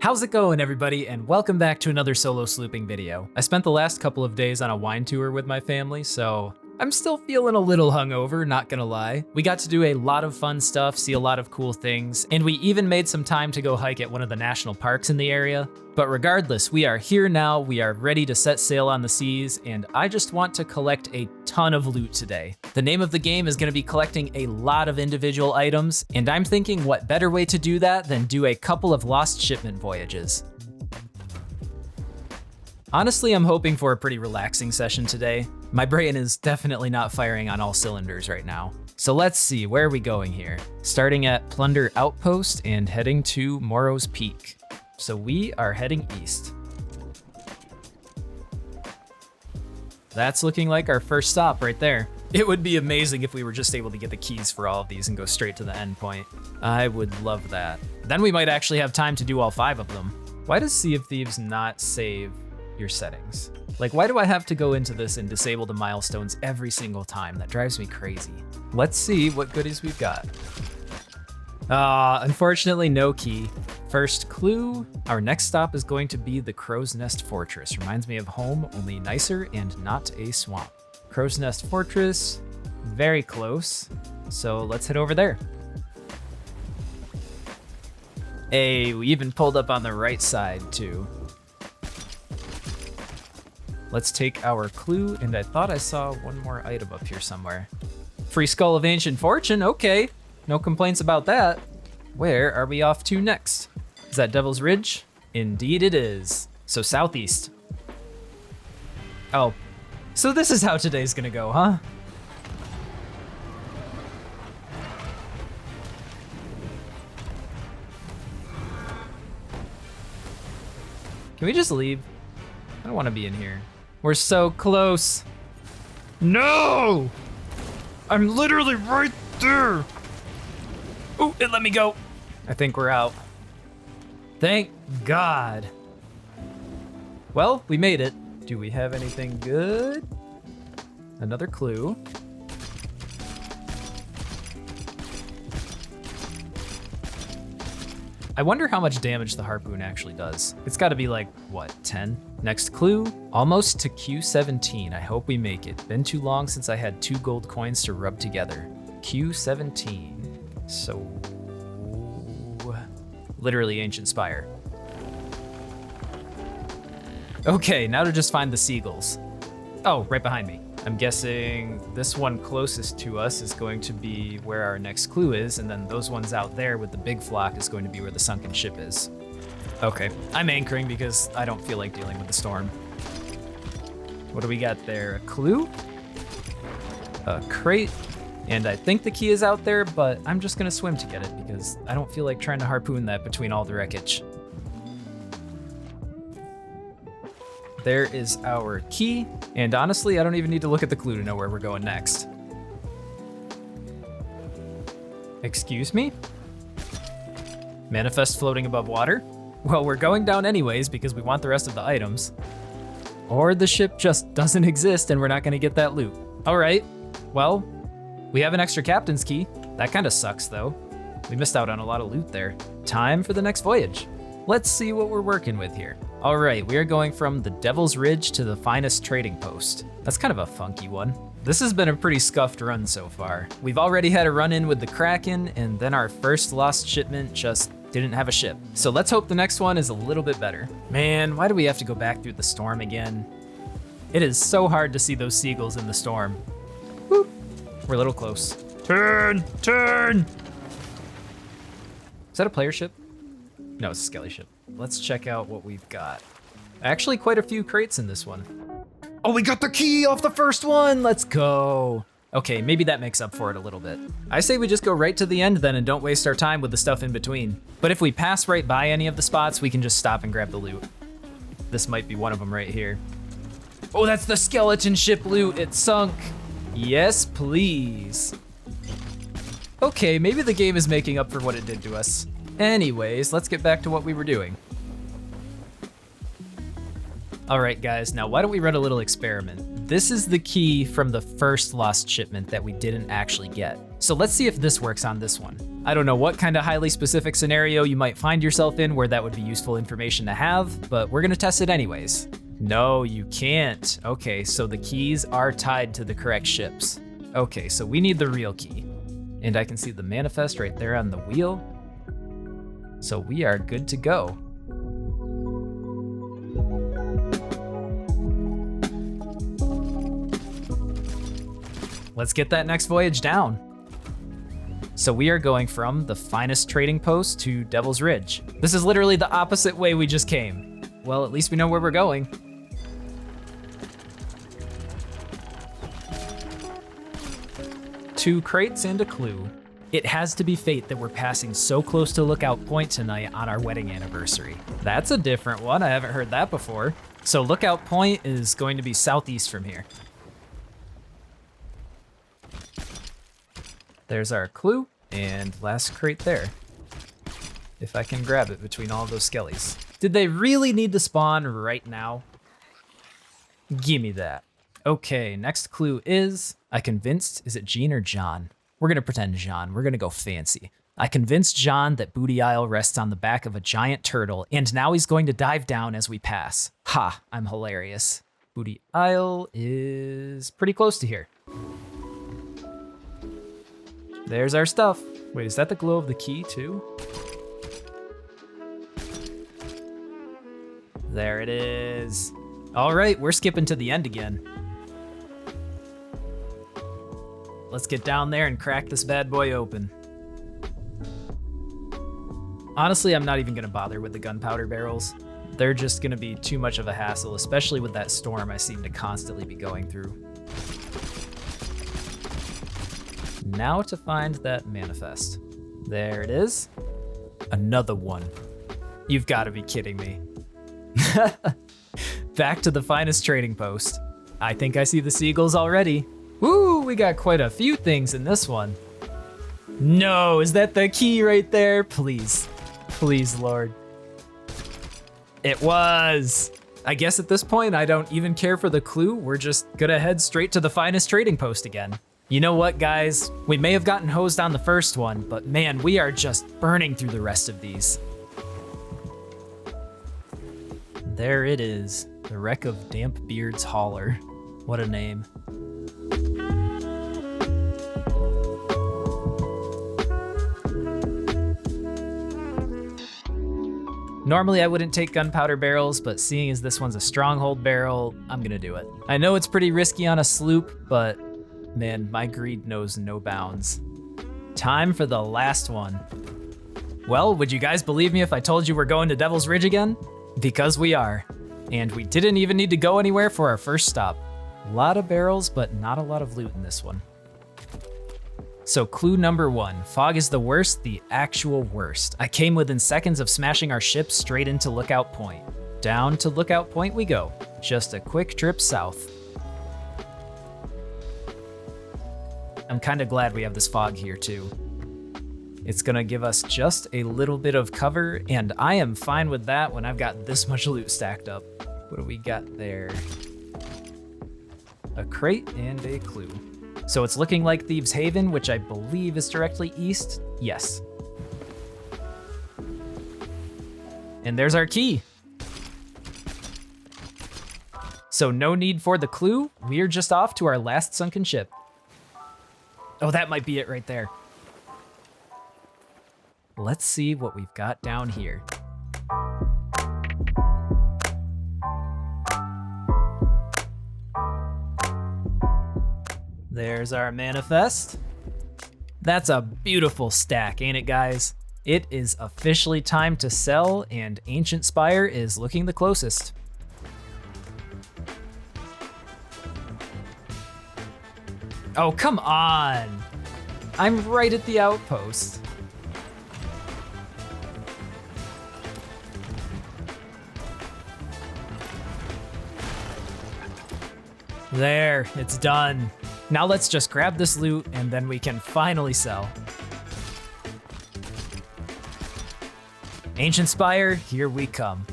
How's it going, everybody, and welcome back to another solo slooping video. I spent the last couple of days on a wine tour with my family, so I'm still feeling a little hungover, not gonna lie. We got to do a lot of fun stuff, see a lot of cool things, and we even made some time to go hike at one of the national parks in the area. But regardless, we are here now, we are ready to set sail on the seas, and I just want to collect a ton of loot today. The name of the game is gonna be collecting a lot of individual items, and I'm thinking what better way to do that than do a couple of lost shipment voyages. Honestly, I'm hoping for a pretty relaxing session today. My brain is definitely not firing on all cylinders right now. So let's see, where are we going here? Starting at Plunder Outpost and heading to Morrow's Peak. So we are heading east. That's looking like our first stop right there. It would be amazing if we were just able to get the keys for all of these and go straight to the end point. I would love that. Then we might actually have time to do all 5 of them. Why does Sea of Thieves not save your settings? Like, why do I have to go into this and disable the milestones every single time? That drives me crazy. Let's see what goodies we've got. Unfortunately, no key. First clue, our next stop is going to be the Crow's Nest Fortress. Reminds me of home, only nicer and not a swamp. Crow's Nest Fortress, very close. So let's head over there. Hey, we even pulled up on the right side too. Let's take our clue, and I thought I saw one more item up here somewhere. Free Skull of Ancient Fortune, okay. No complaints about that. Where are we off to next? Is that Devil's Ridge? Indeed it is. So southeast. Oh, so this is how today's gonna go, huh? Can we just leave? I don't wanna be in here. We're so close. No! I'm literally right there. Oh, it let me go. I think we're out. Thank God. Well, we made it. Do we have anything good? Another clue. I wonder how much damage the harpoon actually does. It's gotta be like, what, 10? Next clue, almost to Q17. I hope we make it. Been too long since I had 2 gold coins to rub together. Q17. So, literally Ancient Spire. Okay, now to just find the seagulls. Oh, right behind me. I'm guessing this one closest to us is going to be where our next clue is, and then those ones out there with the big flock is going to be where the sunken ship is. Okay, I'm anchoring because I don't feel like dealing with the storm. What do we got there? A clue? A crate? And I think the key is out there, but I'm just gonna swim to get it because I don't feel like trying to harpoon that between all the wreckage. There is our key, and honestly, I don't even need to look at the clue to know where we're going next. Excuse me? Manifest floating above water? Well, we're going down anyways because we want the rest of the items. Or the ship just doesn't exist and we're not gonna get that loot. All right, well, we have an extra captain's key. That kinda sucks though. We missed out on a lot of loot there. Time for the next voyage. Let's see what we're working with here. All right, we are going from the Devil's Ridge to the Finest Trading Post. That's kind of a funky one. This has been a pretty scuffed run so far. We've already had a run-in with the Kraken, and then our first lost shipment just didn't have a ship. So let's hope the next one is a little bit better. Man, why do we have to go back through the storm again? It is so hard to see those seagulls in the storm. Whoop, we're a little close. Turn, turn! Is that a player ship? No, it's a skelly ship. Let's check out what we've got. Actually, quite a few crates in this one. Oh, we got the key off the first one! Let's go! Okay, maybe that makes up for it a little bit. I say we just go right to the end then and don't waste our time with the stuff in between. But if we pass right by any of the spots, we can just stop and grab the loot. This might be one of them right here. Oh, that's the skeleton ship loot, it sunk. Yes, please. Okay, maybe the game is making up for what it did to us. Anyways, let's get back to what we were doing. All right, guys, now why don't we run a little experiment? this is the key from the first lost shipment that we didn't actually get. So let's see if this works on this one. I don't know what kind of highly specific scenario you might find yourself in where that would be useful information to have, but we're gonna test it anyways. No, you can't. Okay, so the keys are tied to the correct ships. Okay, so we need the real key. And I can see the manifest right there on the wheel. So we are good to go. Let's get that next voyage down. So we are going from the finest trading post to Devil's Ridge. This is literally the opposite way we just came. Well, at least we know where we're going. 2 crates and a clue. It has to be fate that we're passing so close to Lookout Point tonight on our wedding anniversary. That's a different one, I haven't heard that before. So Lookout Point is going to be southeast from here. There's our clue, and last crate there. If I can grab it between all of those skellies. Did they really need to spawn right now? Gimme that. Okay, next clue is, I convinced, is it Jean or John? We're gonna pretend John, we're gonna go fancy. I convinced John that Booty Isle rests on the back of a giant turtle, and now he's going to dive down as we pass. Ha, I'm hilarious. Booty Isle is pretty close to here. There's our stuff. Wait, is that the glow of the key too? There it is. All right, we're skipping to the end again. Let's get down there and crack this bad boy open. Honestly, I'm not even gonna bother with the gunpowder barrels. They're just gonna be too much of a hassle, especially with that storm I seem to constantly be going through. Now to find that manifest. There it is. Another one. You've gotta be kidding me. Back to the finest trading post. I think I see the seagulls already. Woo, we got quite a few things in this one. No, is that the key right there? Please, please, Lord. It was. I guess at this point, I don't even care for the clue. We're just gonna head straight to the finest trading post again. You know what, guys? We may have gotten hosed on the first one, but man, we are just burning through the rest of these. There it is, the wreck of Dampbeard's hauler. What a name. Normally I wouldn't take gunpowder barrels, but seeing as this one's a stronghold barrel, I'm gonna do it. I know it's pretty risky on a sloop, but man, my greed knows no bounds. Time for the last one. Well, would you guys believe me if I told you we're going to Devil's Ridge again? Because we are. And we didn't even need to go anywhere for our first stop. A lot of barrels, but not a lot of loot in this one. So clue number 1, fog is the worst, the actual worst. I came within seconds of smashing our ship straight into Lookout Point. Down to Lookout Point we go. Just a quick trip south. I'm kind of glad we have this fog here too. It's gonna give us just a little bit of cover, and I am fine with that when I've got this much loot stacked up. What do we got there? A crate and a clue. So it's looking like Thieves Haven, which I believe is directly east. Yes. And there's our key. So no need for the clue. We're just off to our last sunken ship. Oh, that might be it right there. Let's see what we've got down here. There's our manifest. That's a beautiful stack, ain't it, guys? It is officially time to sell, and Ancient Spire is looking the closest. Oh, come on. I'm right at the outpost. There, it's done. Now let's just grab this loot and then we can finally sell. Ancient Spire, here we come.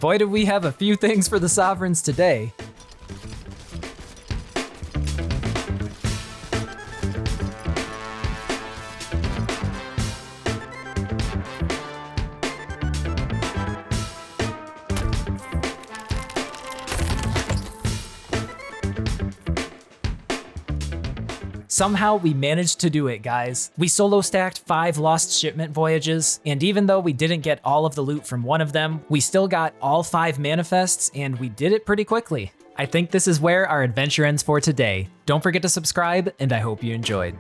boy did we have a few things for the Sovereigns today. Somehow we managed to do it, guys. We solo stacked 5 lost shipment voyages, and even though we didn't get all of the loot from one of them, we still got all 5 manifests, and we did it pretty quickly. I think this is where our adventure ends for today. Don't forget to subscribe, and I hope you enjoyed.